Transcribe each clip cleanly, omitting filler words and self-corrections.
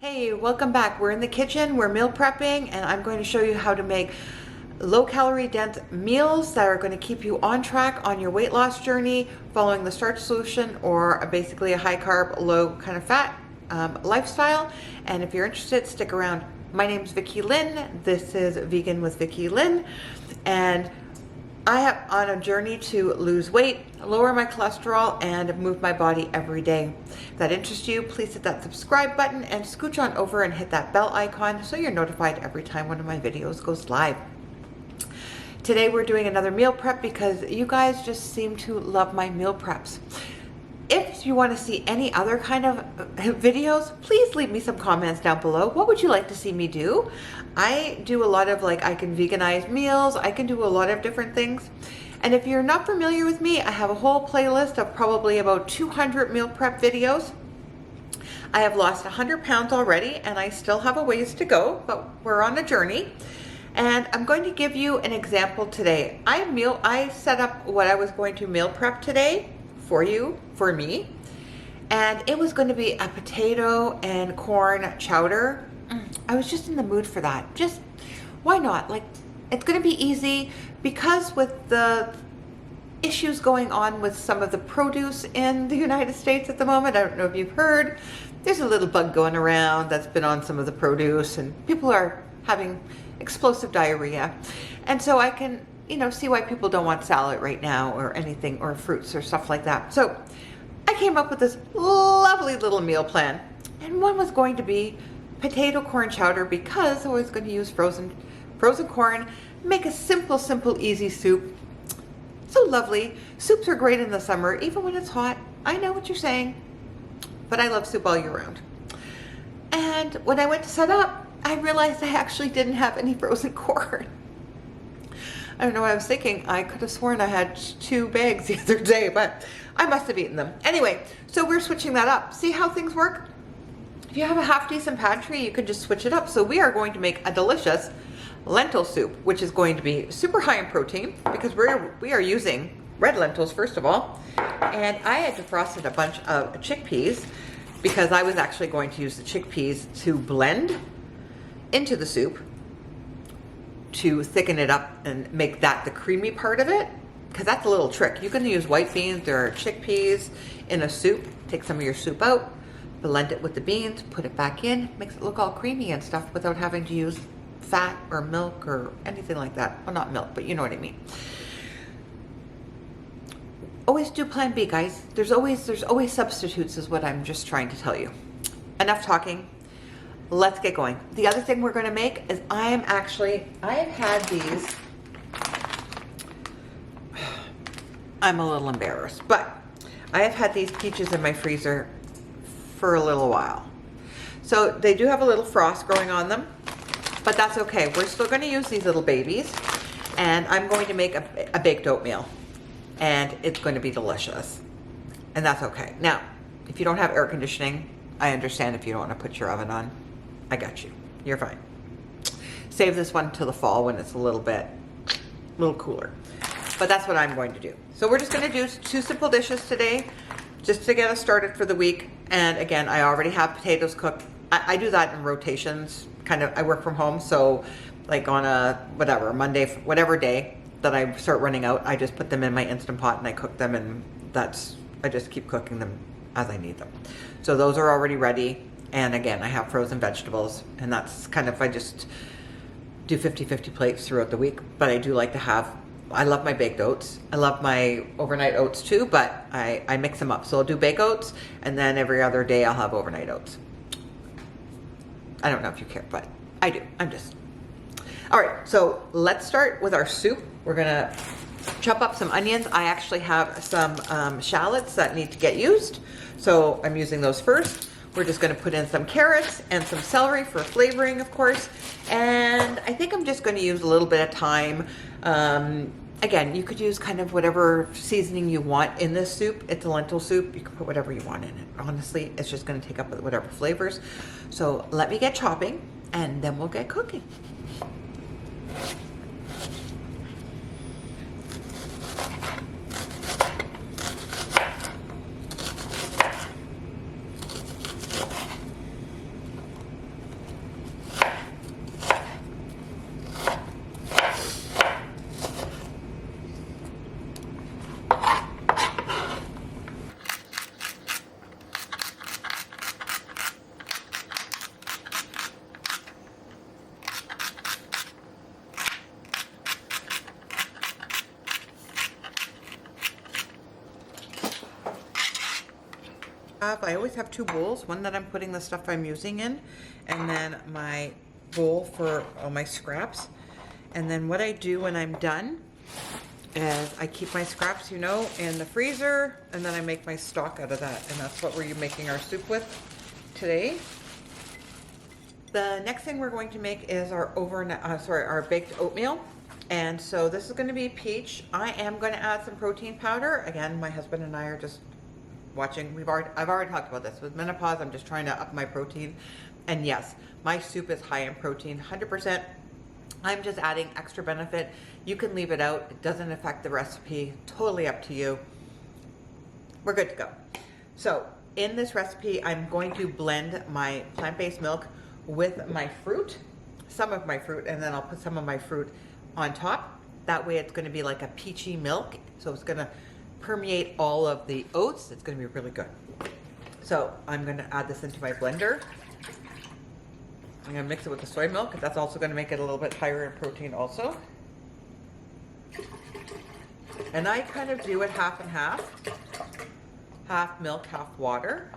Hey, welcome back. We're in the kitchen, we're meal prepping, and I'm going to show you how to make low-calorie dense meals that are going to keep you on track on your weight loss journey, following the starch solution or basically a high-carb, low-kind-of-fat lifestyle. And if you're interested, stick around. My name's Vicki-Lynne. This is Vegan with Vicki-Lynne, and I am on a journey to lose weight, lower my cholesterol, and move my body every day. If that interests you, please hit that subscribe button and scooch on over and hit that bell icon so you're notified every time one of my videos goes live. Today we're doing another meal prep because you guys just seem to love my meal preps. If you want to see any other kind of videos, please leave me some comments down below. What would you like to see me do? I do a lot of I can veganize meals. I can do a lot of different things. And if you're not familiar with me, I have a whole playlist of probably about 200 meal prep videos. I have lost 100 pounds already and I still have a ways to go, but we're on a journey. And I'm going to give you an example today. I set up what I was going to meal prep today for me, and it was going to be a potato and corn chowder. I was just in the mood for that. Just why not? It's going to be easy because with the issues going on with some of the produce in the United States at the moment, I don't know if you've heard, there's a little bug going around that's been on some of the produce and people are having explosive diarrhea. And so I can see why people don't want salad right now or anything, or fruits or stuff like that. So I came up with this lovely little meal plan, and one was going to be potato corn chowder because I was going to use frozen corn, make a simple, easy soup. So lovely. Soups are great in the summer, even when it's hot. I know what you're saying, but I love soup all year round. And when I went to set up, I realized I actually didn't have any frozen corn. I don't know what I was thinking. I could have sworn I had 2 bags the other day, but I must have eaten them. Anyway, so we're switching that up. See how things work? If you have a half decent pantry, you can just switch it up. So we are going to make a delicious lentil soup, which is going to be super high in protein because we are using red lentils first of all. And I had defrosted a bunch of chickpeas because I was actually going to use the chickpeas to blend into the soup to thicken it up and make that the creamy part of it, because that's a little trick. You can use white beans or chickpeas in a soup. Take some of your soup out, blend it with the beans, put it back in, makes it look all creamy and stuff without having to use fat or milk or anything like that. Well, not milk, but you know what I mean. Always do plan B, guys. There's always substitutes, is what I'm just trying to tell you. Enough talking. Let's get going. The other thing we're going to make is I have had these. I'm a little embarrassed, but I have had these peaches in my freezer for a little while. So they do have a little frost growing on them, but that's okay. We're still going to use these little babies, and I'm going to make a baked oatmeal, and it's going to be delicious, and that's okay. Now, if you don't have air conditioning, I understand if you don't want to put your oven on. I got you. You're fine. Save this one till the fall when it's a little cooler. But that's what I'm going to do. So we're just going to do 2 simple dishes today just to get us started for the week. And again, I already have potatoes cooked. I do that in rotations. I work from home, so on a Monday, whatever day that I start running out, I just put them in my Instant Pot and I cook them, and I just keep cooking them as I need them. So those are already ready. And again, I have frozen vegetables, and that's I just do 50-50 plates throughout the week. But I do like to have, I love my baked oats. I love my overnight oats too, but I mix them up. So I'll do baked oats, and then every other day I'll have overnight oats. I don't know if you care, but I do. All right, so let's start with our soup. We're gonna chop up some onions. I actually have some shallots that need to get used, so I'm using those first. We're just going to put in some carrots and some celery for flavoring, of course. And I think I'm just going to use a little bit of thyme. Again, you could use whatever seasoning you want in this soup. It's a lentil soup. You can put whatever you want in it. Honestly, it's just going to take up whatever flavors. So let me get chopping, and then we'll get cooking. I always have 2 bowls, one that I'm putting the stuff I'm using in, and then my bowl for all my scraps. And then what I do when I'm done is I keep my scraps, you know, in the freezer, and then I make my stock out of that, and that's what we're making our soup with today. The next thing we're going to make is our our baked oatmeal. And so this is going to be peach. I am going to add some protein powder. Again, my husband and I are just watching. I've already talked about this. With menopause, I'm just trying to up my protein. And yes, my soup is high in protein, 100%. I'm just adding extra benefit. You can leave it out. It doesn't affect the recipe. Totally up to you. We're good to go. So in this recipe, I'm going to blend my plant-based milk with my fruit, some of my fruit, and then I'll put some of my fruit on top. That way it's going to be like a peachy milk. So it's going to permeate all of the oats. It's going to be really good. So I'm going to add this into my blender. I'm going to mix it with the soy milk, because that's also going to make it a little bit higher in protein also. And I kind of do it half and half. Half milk, half water.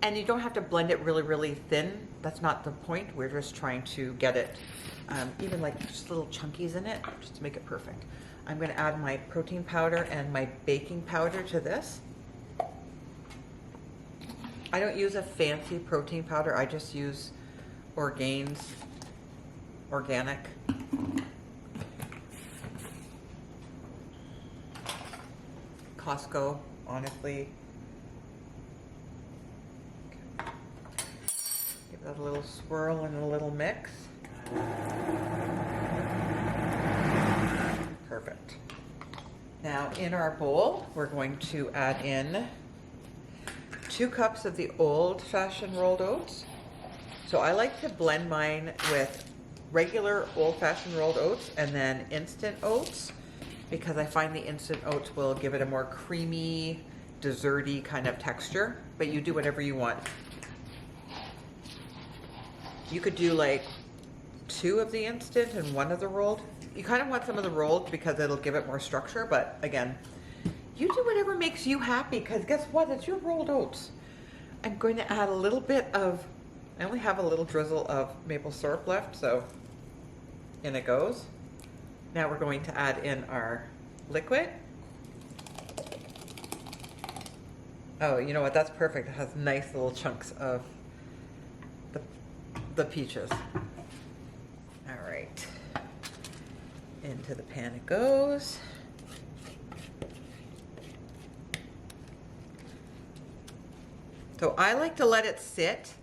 And you don't have to blend it really, really thin. That's not the point. We're just trying to get it, even like just little chunkies in it, just to make it perfect. I'm going to add my protein powder and my baking powder to this. I don't use a fancy protein powder. I just use Orgain's organic. Costco, honestly. Give that a little swirl and a little mix. Perfect. Now in our bowl, we're going to add in 2 cups of the old-fashioned rolled oats. So I like to blend mine with regular old-fashioned rolled oats and then instant oats, because I find the instant oats will give it a more creamy, desserty kind of texture, but you do whatever you want. You could do like 2 of the instant and 1 of the rolled. You kind of want some of the rolled because it'll give it more structure, but again, you do whatever makes you happy, because guess what? It's your rolled oats. I'm going to add a little bit of, I only have a little drizzle of maple syrup left, so in it goes. Now we're going to add in our liquid. Oh, you know what? That's perfect. It has nice little chunks of the peaches. All right. Into the pan it goes. So I like to let it sit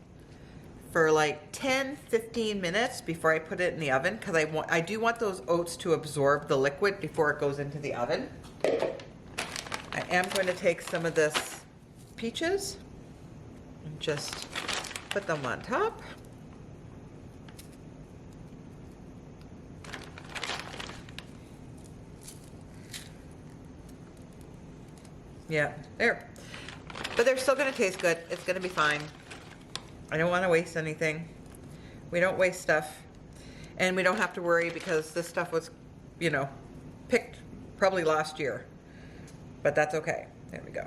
for like 10-15 minutes before I put it in the oven, because I do want those oats to absorb the liquid before it goes into the oven. I am going to take some of this peaches and just put them on top. Yeah, there. But they're still going to taste good. It's going to be fine. I don't want to waste anything. We don't waste stuff. And we don't have to worry, because this stuff was, you know, picked probably last year. But that's okay. There we go.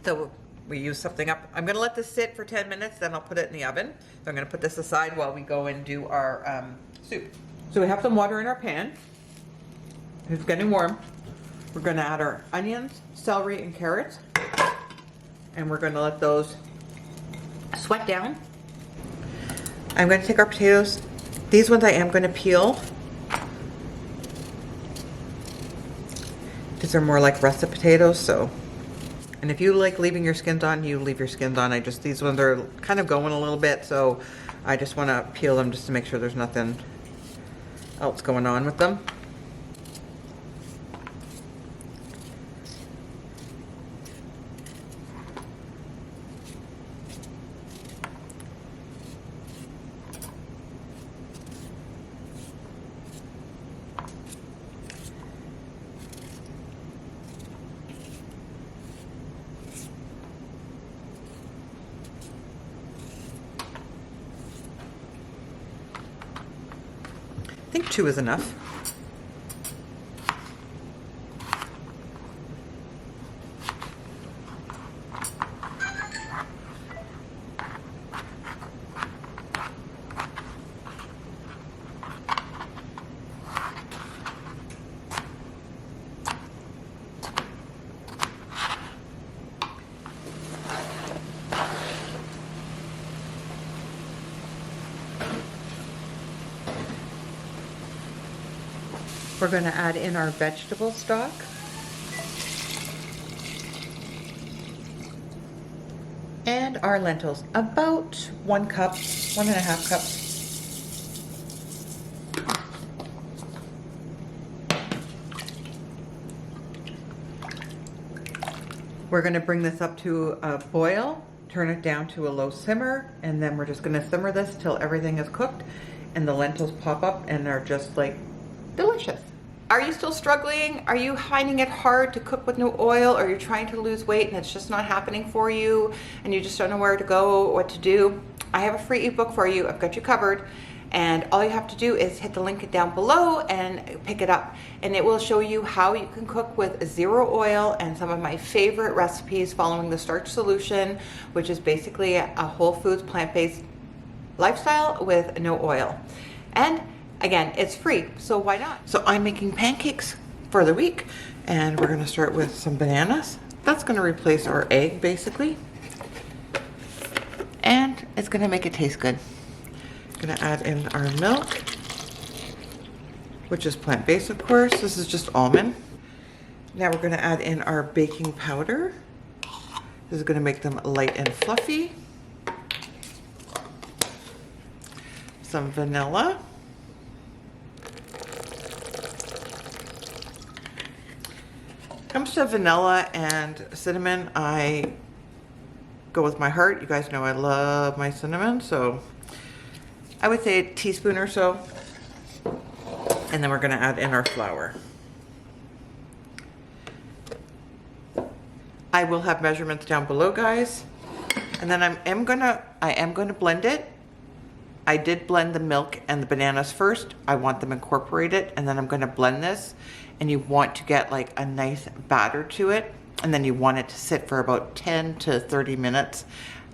So we use something up. I'm going to let this sit for 10 minutes, then I'll put it in the oven. So I'm going to put this aside while we go and do our soup. So we have some water in our pan. It's getting warm. We're going to add our onions, celery, and carrots. And we're going to let those sweat down. I'm going to take our potatoes. These ones I am going to peel. These are more like russet potatoes, so. And if you like leaving your skins on, you leave your skins on. These ones are kind of going a little bit, so I just want to peel them just to make sure there's nothing else going on with them. think 2 is enough. We're going to add in our vegetable stock. And our lentils, about 1 cup, 1.5 cups. We're going to bring this up to a boil, turn it down to a low simmer, and then we're just going to simmer this till everything is cooked and the lentils pop up and are just like delicious. Are you still struggling? Are you finding it hard to cook with no oil, or you're trying to lose weight and it's just not happening for you and you just don't know where to go, what to do? I have a free ebook for you. I've got you covered. And all you have to do is hit the link down below and pick it up. And it will show you how you can cook with 0 oil and some of my favorite recipes following the starch solution, which is basically a whole foods plant-based lifestyle with no oil. And again, it's free, so why not? So I'm making pancakes for the week, and we're gonna start with some bananas. That's gonna replace our egg, basically. And it's gonna make it taste good. Gonna add in our milk, which is plant-based, of course. This is just almond. Now we're gonna add in our baking powder. This is gonna make them light and fluffy. Some vanilla. Comes to vanilla and cinnamon, I go with my heart. You guys know I love my cinnamon, so I would say a teaspoon or so. And then we're gonna add in our flour. I will have measurements down below, guys. And then I am gonna blend it. I did blend the milk and the bananas first. I want them incorporated, and then I'm gonna blend this. And you want to get like a nice batter to it, and then you want it to sit for about 10 to 30 minutes.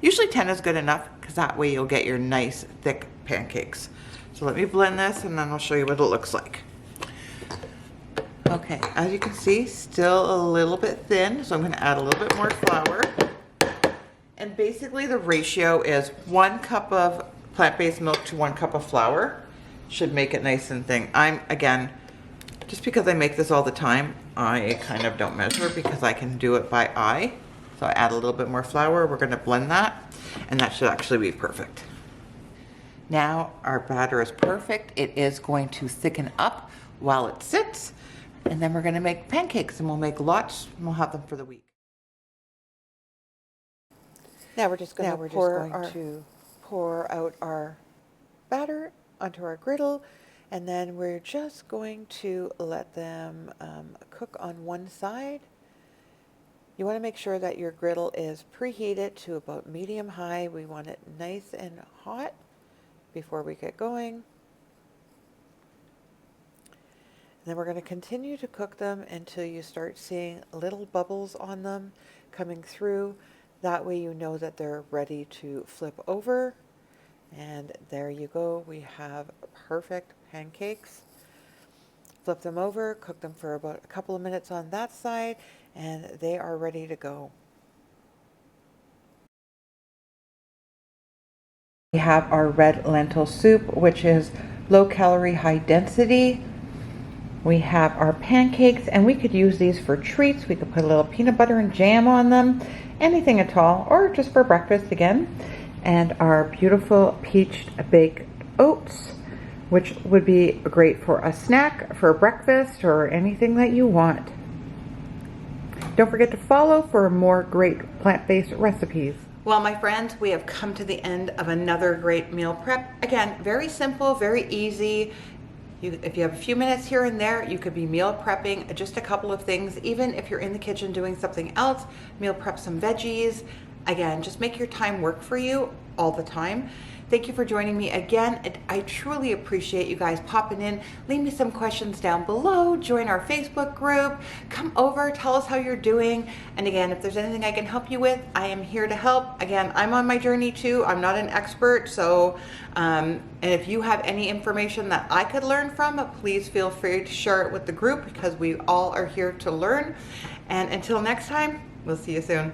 Usually 10 is good enough, because that way you'll get your nice thick pancakes. So let me blend this, and then I'll show you what it looks like. Okay, as you can see, still a little bit thin, so I'm gonna add a little bit more flour. And basically the ratio is 1 cup of plant-based milk to 1 cup of flour. Should make it nice and thin. Again, just because I make this all the time, I kind of don't measure because I can do it by eye. So I add a little bit more flour. We're gonna blend that, and that should actually be perfect. Now our batter is perfect. It is going to thicken up while it sits, and then we're gonna make pancakes, and we'll make lots, and we'll have them for the week. Now we're just going to pour out our batter onto our griddle, and then we're just going to let them cook on one side. You want to make sure that your griddle is preheated to about medium high. We want it nice and hot before we get going. And then we're going to continue to cook them until you start seeing little bubbles on them coming through. That way you know that they're ready to flip over. And there you go. We have perfect pancakes. Flip them over, cook them for about a couple of minutes on that side, and they are ready to go. We have our red lentil soup, which is low calorie, high density. We have our pancakes, and we could use these for treats. We could put a little peanut butter and jam on them, anything at all, or just for breakfast again. And our beautiful peached baked oats, which would be great for a snack, for breakfast, or anything that you want. Don't forget to follow for more great plant-based recipes. Well, my friends, we have come to the end of another great meal prep. Again, very simple, very easy. If you have a few minutes here and there, you could be meal prepping just a couple of things. Even if you're in the kitchen doing something else, meal prep some veggies. Again, just make your time work for you all the time. Thank you for joining me again. I truly appreciate you guys popping in. Leave me some questions down below. Join our Facebook group. Come over, tell us how you're doing. And again, if there's anything I can help you with, I am here to help. Again, I'm on my journey too. I'm not an expert, so and if you have any information that I could learn from, please feel free to share it with the group, because we all are here to learn. And until next time, we'll see you soon.